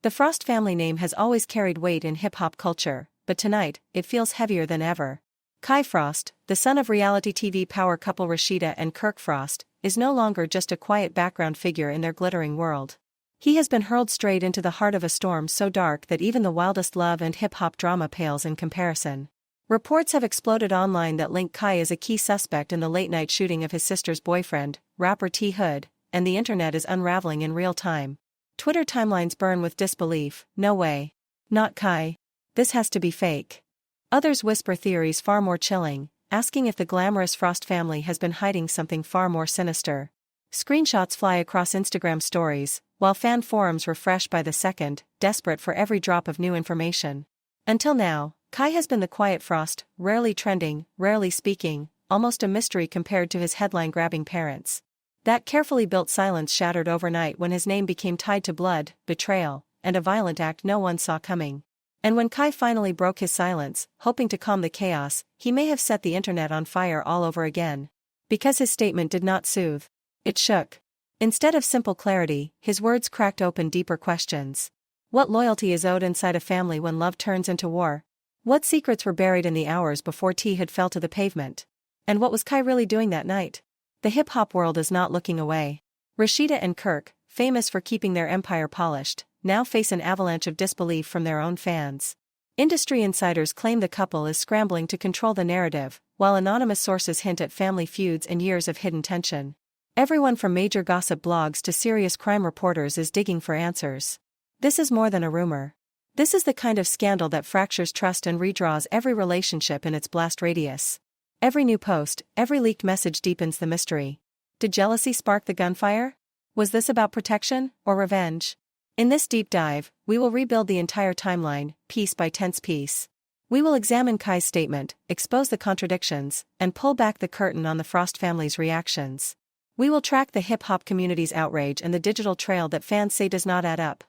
The Frost family name has always carried weight in hip-hop culture, but tonight, it feels heavier than ever. Kai Frost, the son of reality TV power couple Rasheeda and Kirk Frost, is no longer just a quiet background figure in their glittering world. He has been hurled straight into the heart of a storm so dark that even the wildest love and hip-hop drama pales in comparison. Reports have exploded online that link Kai as a key suspect in the late-night shooting of his sister's boyfriend, rapper T. Hood, and the internet is unraveling in real time. Twitter timelines burn with disbelief. No way. Not Kai. This has to be fake. Others whisper theories far more chilling, asking if the glamorous Frost family has been hiding something far more sinister. Screenshots fly across Instagram stories, while fan forums refresh by the second, desperate for every drop of new information. Until now, Kai has been the quiet Frost, rarely trending, rarely speaking, almost a mystery compared to his headline-grabbing parents. That carefully built silence shattered overnight when his name became tied to blood, betrayal, and a violent act no one saw coming. And when Kai finally broke his silence, hoping to calm the chaos, he may have set the internet on fire all over again. Because his statement did not soothe. It shook. Instead of simple clarity, his words cracked open deeper questions. What loyalty is owed inside a family when love turns into war? What secrets were buried in the hours before T. Hood fell to the pavement? And what was Kai really doing that night? The hip-hop world is not looking away. Rasheeda and Kirk, famous for keeping their empire polished, now face an avalanche of disbelief from their own fans. Industry insiders claim the couple is scrambling to control the narrative, while anonymous sources hint at family feuds and years of hidden tension. Everyone from major gossip blogs to serious crime reporters is digging for answers. This is more than a rumor. This is the kind of scandal that fractures trust and redraws every relationship in its blast radius. Every new post, every leaked message deepens the mystery. Did jealousy spark the gunfire? Was this about protection or revenge? In this deep dive, we will rebuild the entire timeline, piece by tense piece. We will examine Kai's statement, expose the contradictions, and pull back the curtain on the Frost family's reactions. We will track the hip-hop community's outrage and the digital trail that fans say does not add up.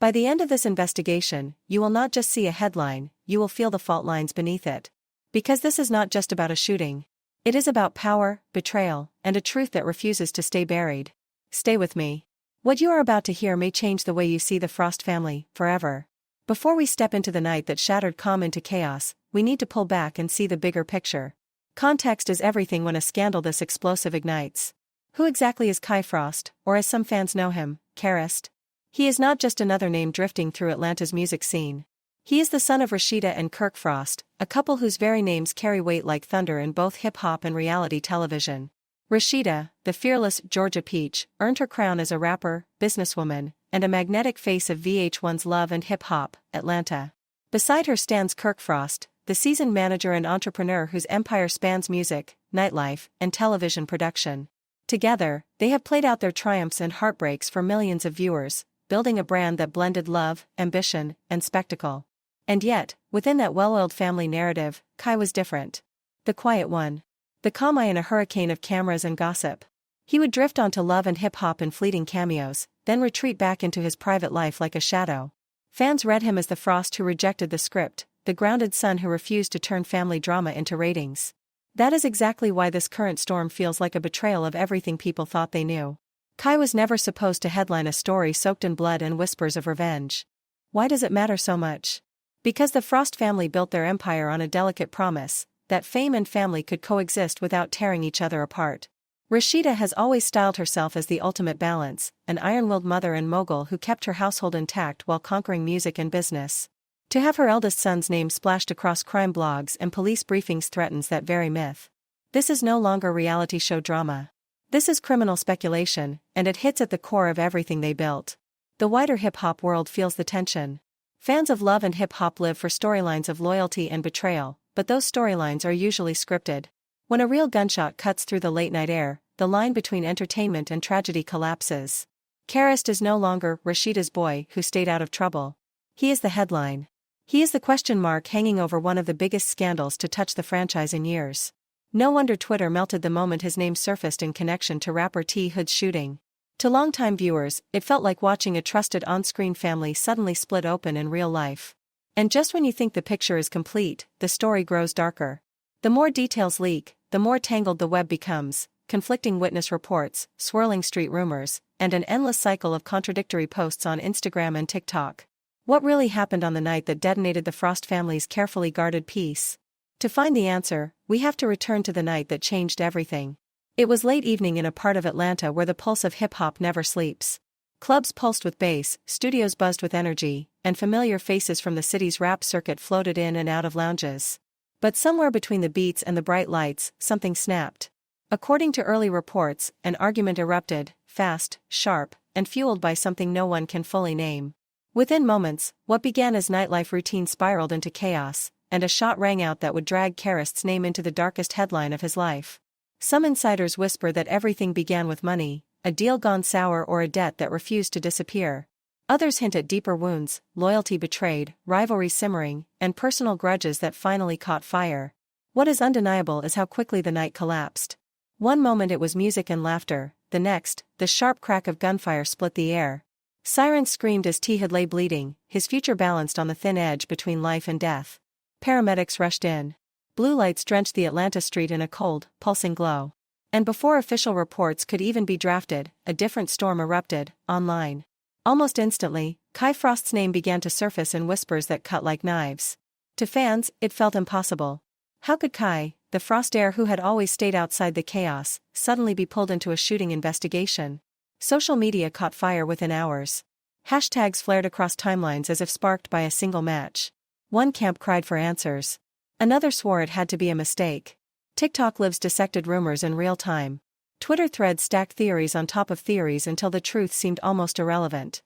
By the end of this investigation, you will not just see a headline, you will feel the fault lines beneath it. Because this is not just about a shooting. It is about power, betrayal, and a truth that refuses to stay buried. Stay with me. What you are about to hear may change the way you see the Frost family, forever. Before we step into the night that shattered calm into chaos, we need to pull back and see the bigger picture. Context is everything when a scandal this explosive ignites. Who exactly is Kai Frost, or as some fans know him, Karist? He is not just another name drifting through Atlanta's music scene. He is the son of Rasheeda and Kirk Frost, a couple whose very names carry weight like thunder in both hip-hop and reality television. Rasheeda, the fearless Georgia Peach, earned her crown as a rapper, businesswoman, and a magnetic face of VH1's Love and Hip Hop, Atlanta. Beside her stands Kirk Frost, the seasoned manager and entrepreneur whose empire spans music, nightlife, and television production. Together, they have played out their triumphs and heartbreaks for millions of viewers, building a brand that blended love, ambition, and spectacle. And yet, within that well-oiled family narrative, Kai was different. The quiet one. The calm eye in a hurricane of cameras and gossip. He would drift onto Love and Hip Hop in fleeting cameos, then retreat back into his private life like a shadow. Fans read him as the Frost who rejected the script, the grounded son who refused to turn family drama into ratings. That is exactly why this current storm feels like a betrayal of everything people thought they knew. Kai was never supposed to headline a story soaked in blood and whispers of revenge. Why does it matter so much? Because the Frost family built their empire on a delicate promise, that fame and family could coexist without tearing each other apart. Rasheeda has always styled herself as the ultimate balance, an iron-willed mother and mogul who kept her household intact while conquering music and business. To have her eldest son's name splashed across crime blogs and police briefings threatens that very myth. This is no longer reality show drama. This is criminal speculation, and it hits at the core of everything they built. The wider hip-hop world feels the tension. Fans of Love and Hip Hop live for storylines of loyalty and betrayal, but those storylines are usually scripted. When a real gunshot cuts through the late-night air, the line between entertainment and tragedy collapses. Karist is no longer Rasheeda's boy who stayed out of trouble. He is the headline. He is the question mark hanging over one of the biggest scandals to touch the franchise in years. No wonder Twitter melted the moment his name surfaced in connection to rapper T. Hood's shooting. To longtime viewers, it felt like watching a trusted on-screen family suddenly split open in real life. And just when you think the picture is complete, the story grows darker. The more details leak, the more tangled the web becomes, conflicting witness reports, swirling street rumors, and an endless cycle of contradictory posts on Instagram and TikTok. What really happened on the night that detonated the Frost family's carefully guarded peace? To find the answer, we have to return to the night that changed everything. It was late evening in a part of Atlanta where the pulse of hip-hop never sleeps. Clubs pulsed with bass, studios buzzed with energy, and familiar faces from the city's rap circuit floated in and out of lounges. But somewhere between the beats and the bright lights, something snapped. According to early reports, an argument erupted, fast, sharp, and fueled by something no one can fully name. Within moments, what began as nightlife routine spiraled into chaos, and a shot rang out that would drag Karast's name into the darkest headline of his life. Some insiders whisper that everything began with money, a deal gone sour or a debt that refused to disappear. Others hint at deeper wounds, loyalty betrayed, rivalry simmering, and personal grudges that finally caught fire. What is undeniable is how quickly the night collapsed. One moment it was music and laughter, the next, the sharp crack of gunfire split the air. Sirens screamed as T Hood lay bleeding, his future balanced on the thin edge between life and death. Paramedics rushed in. Blue lights drenched the Atlanta street in a cold, pulsing glow. And before official reports could even be drafted, a different storm erupted, online. Almost instantly, Kai Frost's name began to surface in whispers that cut like knives. To fans, it felt impossible. How could Kai, the Frost heir who had always stayed outside the chaos, suddenly be pulled into a shooting investigation? Social media caught fire within hours. Hashtags flared across timelines as if sparked by a single match. One camp cried for answers. Another swore it had to be a mistake. TikTok lives dissected rumors in real time. Twitter threads stacked theories on top of theories until the truth seemed almost irrelevant.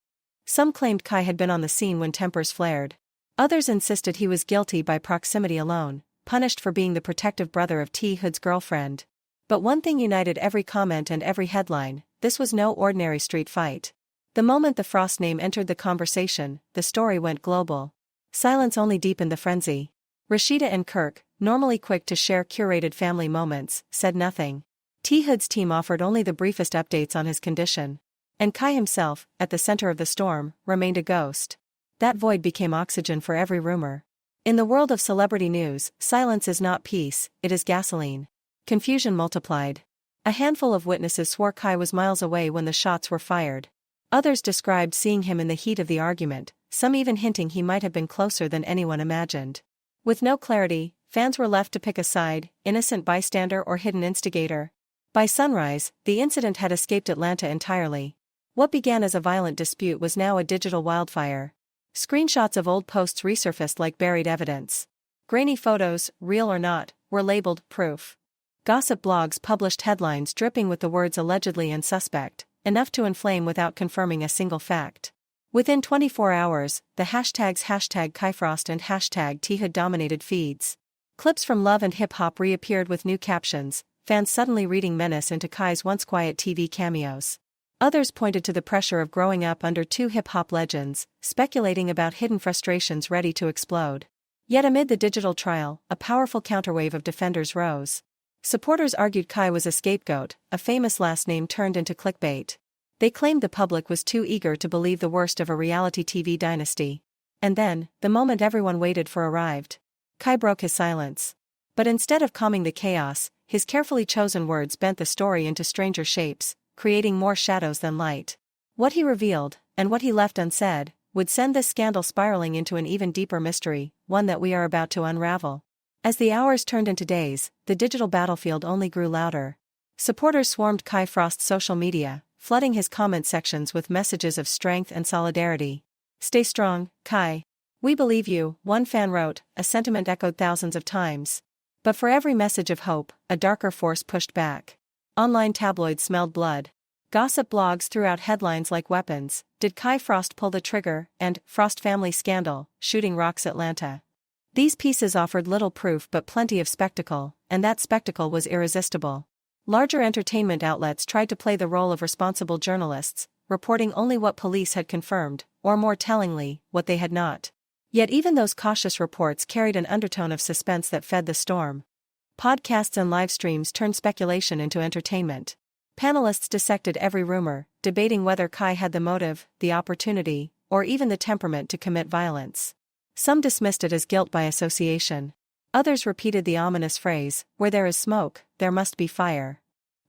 Some claimed Kai had been on the scene when tempers flared. Others insisted he was guilty by proximity alone, punished for being the protective brother of T Hood's girlfriend. But one thing united every comment and every headline: this was no ordinary street fight. The moment the Frost name entered the conversation, the story went global. Silence only deepened the frenzy. Rasheeda and Kirk, normally quick to share curated family moments, said nothing. T Hood's team offered only the briefest updates on his condition. And Kai himself, at the center of the storm, remained a ghost. That void became oxygen for every rumor. In the world of celebrity news, silence is not peace, it is gasoline. Confusion multiplied. A handful of witnesses swore Kai was miles away when the shots were fired. Others described seeing him in the heat of the argument, some even hinting he might have been closer than anyone imagined. With no clarity, fans were left to pick a side, innocent bystander or hidden instigator. By sunrise, the incident had escaped Atlanta entirely. What began as a violent dispute was now a digital wildfire. Screenshots of old posts resurfaced like buried evidence. Grainy photos, real or not, were labeled proof. Gossip blogs published headlines dripping with the words allegedly and suspect, enough to inflame without confirming a single fact. Within 24 hours, the hashtags #KaiFrost and #THood dominated feeds. Clips from Love and Hip Hop reappeared with new captions, fans suddenly reading menace into Kai's once quiet TV cameos. Others pointed to the pressure of growing up under two hip-hop legends, speculating about hidden frustrations ready to explode. Yet amid the digital trial, a powerful counterwave of defenders rose. Supporters argued Kai was a scapegoat, a famous last name turned into clickbait. They claimed the public was too eager to believe the worst of a reality TV dynasty. And then, the moment everyone waited for arrived. Kai broke his silence. But instead of calming the chaos, his carefully chosen words bent the story into stranger shapes, creating more shadows than light. What he revealed, and what he left unsaid, would send this scandal spiraling into an even deeper mystery, one that we are about to unravel. As the hours turned into days, the digital battlefield only grew louder. Supporters swarmed Kai Frost's social media, flooding his comment sections with messages of strength and solidarity. "Stay strong, Kai. We believe you," one fan wrote, a sentiment echoed thousands of times. But for every message of hope, a darker force pushed back. Online tabloids smelled blood. Gossip blogs threw out headlines like weapons: "Did Kai Frost pull the trigger?" and "Frost family scandal, shooting rocks Atlanta." These pieces offered little proof but plenty of spectacle, and that spectacle was irresistible. Larger entertainment outlets tried to play the role of responsible journalists, reporting only what police had confirmed, or more tellingly, what they had not. Yet even those cautious reports carried an undertone of suspense that fed the storm. Podcasts and live streams turned speculation into entertainment. Panelists dissected every rumor, debating whether Kai had the motive, the opportunity, or even the temperament to commit violence. Some dismissed it as guilt by association. Others repeated the ominous phrase, "Where there is smoke, there must be fire."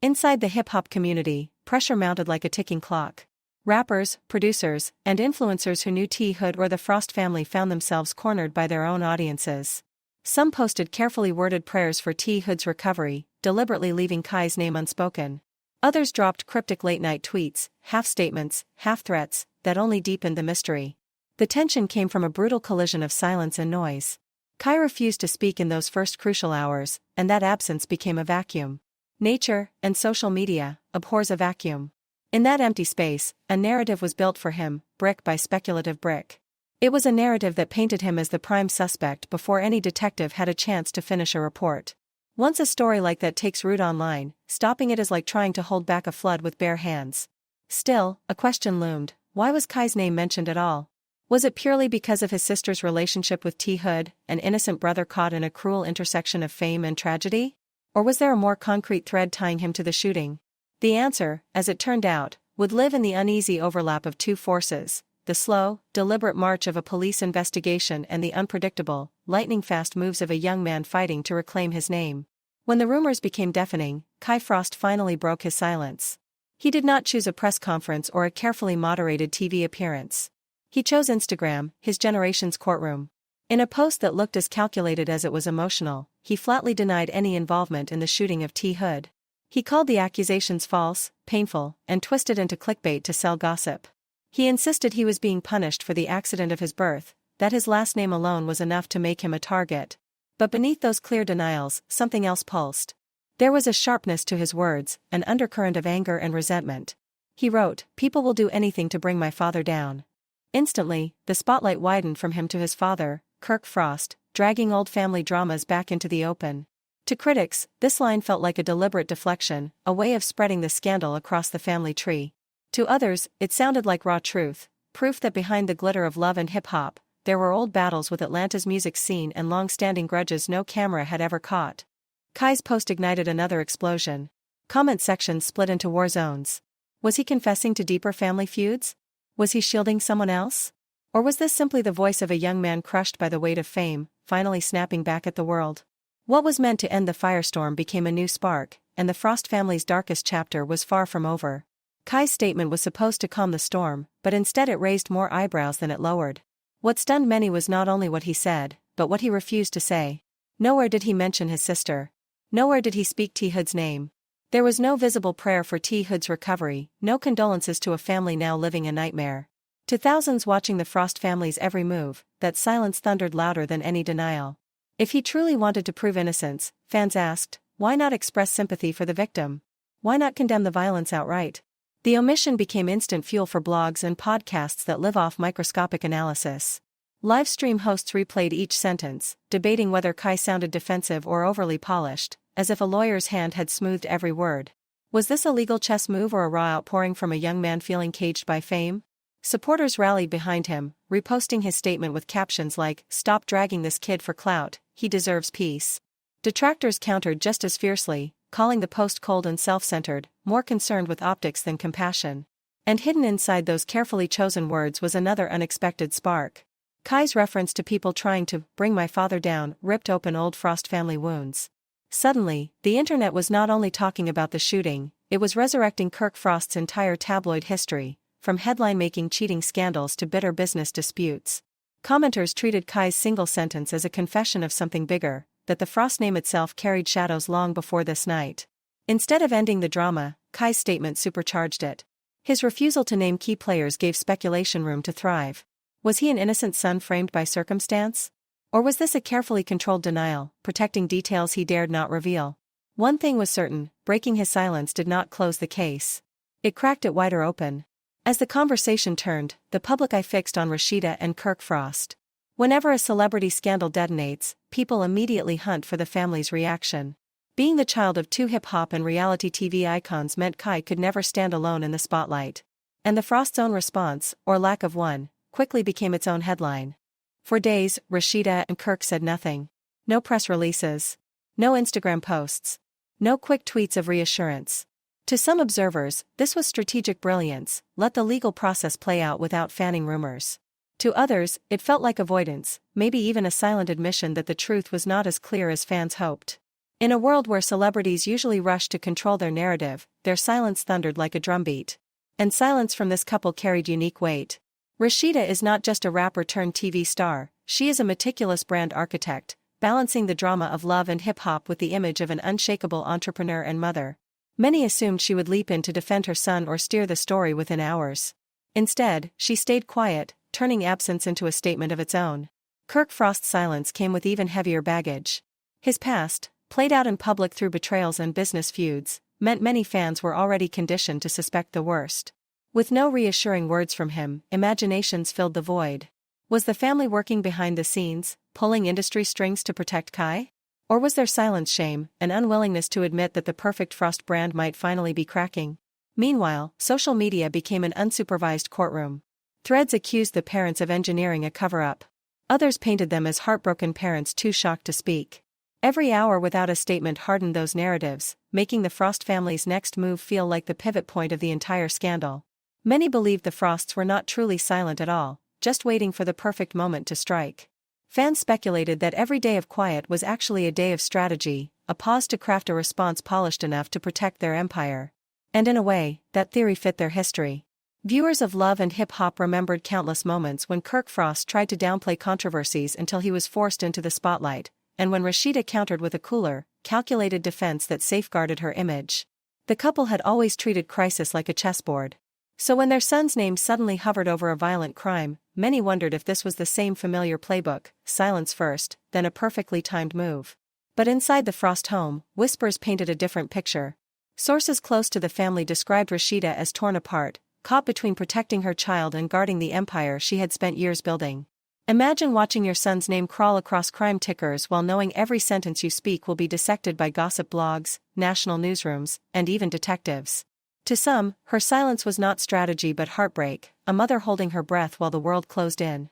Inside the hip-hop community, pressure mounted like a ticking clock. Rappers, producers, and influencers who knew T. Hood or the Frost family found themselves cornered by their own audiences. Some posted carefully worded prayers for T. Hood's recovery, deliberately leaving Kai's name unspoken. Others dropped cryptic late-night tweets, half statements, half threats, that only deepened the mystery. The tension came from a brutal collision of silence and noise. Kai refused to speak in those first crucial hours, and that absence became a vacuum. Nature, and social media, abhors a vacuum. In that empty space, a narrative was built for him, brick by speculative brick. It was a narrative that painted him as the prime suspect before any detective had a chance to finish a report. Once a story like that takes root online, stopping it is like trying to hold back a flood with bare hands. Still, a question loomed: why was Kai's name mentioned at all? Was it purely because of his sister's relationship with T. Hood, an innocent brother caught in a cruel intersection of fame and tragedy? Or was there a more concrete thread tying him to the shooting? The answer, as it turned out, would live in the uneasy overlap of two forces: the slow, deliberate march of a police investigation and the unpredictable, lightning-fast moves of a young man fighting to reclaim his name. When the rumors became deafening, Kai Frost finally broke his silence. He did not choose a press conference or a carefully moderated TV appearance. He chose Instagram, his generation's courtroom. In a post that looked as calculated as it was emotional, he flatly denied any involvement in the shooting of T. Hood. He called the accusations false, painful, and twisted into clickbait to sell gossip. He insisted he was being punished for the accident of his birth, that his last name alone was enough to make him a target. But beneath those clear denials, something else pulsed. There was a sharpness to his words, an undercurrent of anger and resentment. He wrote, "People will do anything to bring my father down." Instantly, the spotlight widened from him to his father, Kirk Frost, dragging old family dramas back into the open. To critics, this line felt like a deliberate deflection, a way of spreading the scandal across the family tree. To others, it sounded like raw truth, proof that behind the glitter of love and hip-hop, there were old battles with Atlanta's music scene and long-standing grudges no camera had ever caught. Kai's post ignited another explosion. Comment sections split into war zones. Was he confessing to deeper family feuds? Was he shielding someone else? Or was this simply the voice of a young man crushed by the weight of fame, finally snapping back at the world? What was meant to end the firestorm became a new spark, and the Frost family's darkest chapter was far from over. Kai's statement was supposed to calm the storm, but instead it raised more eyebrows than it lowered. What stunned many was not only what he said, but what he refused to say. Nowhere did he mention his sister. Nowhere did he speak T. Hood's name. There was no visible prayer for T. Hood's recovery, no condolences to a family now living a nightmare. To thousands watching the Frost family's every move, that silence thundered louder than any denial. If he truly wanted to prove innocence, fans asked, why not express sympathy for the victim? Why not condemn the violence outright? The omission became instant fuel for blogs and podcasts that live off microscopic analysis. Livestream hosts replayed each sentence, debating whether Kai sounded defensive or overly polished, as if a lawyer's hand had smoothed every word. Was this a legal chess move or a raw outpouring from a young man feeling caged by fame? Supporters rallied behind him, reposting his statement with captions like, "Stop dragging this kid for clout, he deserves peace." Detractors countered just as fiercely, calling the post cold and self-centered, more concerned with optics than compassion. And hidden inside those carefully chosen words was another unexpected spark. Kai's reference to people trying to bring my father down ripped open old Frost family wounds. Suddenly, the internet was not only talking about the shooting, it was resurrecting Kirk Frost's entire tabloid history, from headline-making cheating scandals to bitter business disputes. Commenters treated Kai's single sentence as a confession of something bigger, that the Frost name itself carried shadows long before this night. Instead of ending the drama, Kai's statement supercharged it. His refusal to name key players gave speculation room to thrive. Was he an innocent son framed by circumstance? Or was this a carefully controlled denial, protecting details he dared not reveal? One thing was certain, breaking his silence did not close the case. It cracked it wider open. As the conversation turned, the public eye fixed on Rasheeda and Kirk Frost. Whenever a celebrity scandal detonates, people immediately hunt for the family's reaction. Being the child of two hip-hop and reality TV icons meant Kai could never stand alone in the spotlight. And the Frost's own response, or lack of one, quickly became its own headline. For days, Rasheeda and Kirk said nothing. No press releases. No Instagram posts. No quick tweets of reassurance. To some observers, this was strategic brilliance, let the legal process play out without fanning rumors. To others, it felt like avoidance, maybe even a silent admission that the truth was not as clear as fans hoped. In a world where celebrities usually rush to control their narrative, their silence thundered like a drumbeat. And silence from this couple carried unique weight. Rasheeda is not just a rapper turned TV star, she is a meticulous brand architect, balancing the drama of love and hip-hop with the image of an unshakable entrepreneur and mother. Many assumed she would leap in to defend her son or steer the story within hours. Instead, she stayed quiet, turning absence into a statement of its own. Kirk Frost's silence came with even heavier baggage. His past, played out in public through betrayals and business feuds, meant many fans were already conditioned to suspect the worst. With no reassuring words from him, imaginations filled the void. Was the family working behind the scenes, pulling industry strings to protect Kai? Or was there silence shame, an unwillingness to admit that the perfect Frost brand might finally be cracking? Meanwhile, social media became an unsupervised courtroom. Threads accused the parents of engineering a cover-up. Others painted them as heartbroken parents too shocked to speak. Every hour without a statement hardened those narratives, making the Frost family's next move feel like the pivot point of the entire scandal. Many believed the Frosts were not truly silent at all, just waiting for the perfect moment to strike. Fans speculated that every day of quiet was actually a day of strategy, a pause to craft a response polished enough to protect their empire. And in a way, that theory fit their history. Viewers of Love and Hip Hop remembered countless moments when Kirk Frost tried to downplay controversies until he was forced into the spotlight, and when Rasheeda countered with a cooler, calculated defense that safeguarded her image. The couple had always treated crisis like a chessboard. So when their son's name suddenly hovered over a violent crime, many wondered if this was the same familiar playbook, silence first, then a perfectly timed move. But inside the Frost home, whispers painted a different picture. Sources close to the family described Rasheeda as torn apart, caught between protecting her child and guarding the empire she had spent years building. Imagine watching your son's name crawl across crime tickers while knowing every sentence you speak will be dissected by gossip blogs, national newsrooms, and even detectives. To some, her silence was not strategy but heartbreak, a mother holding her breath while the world closed in.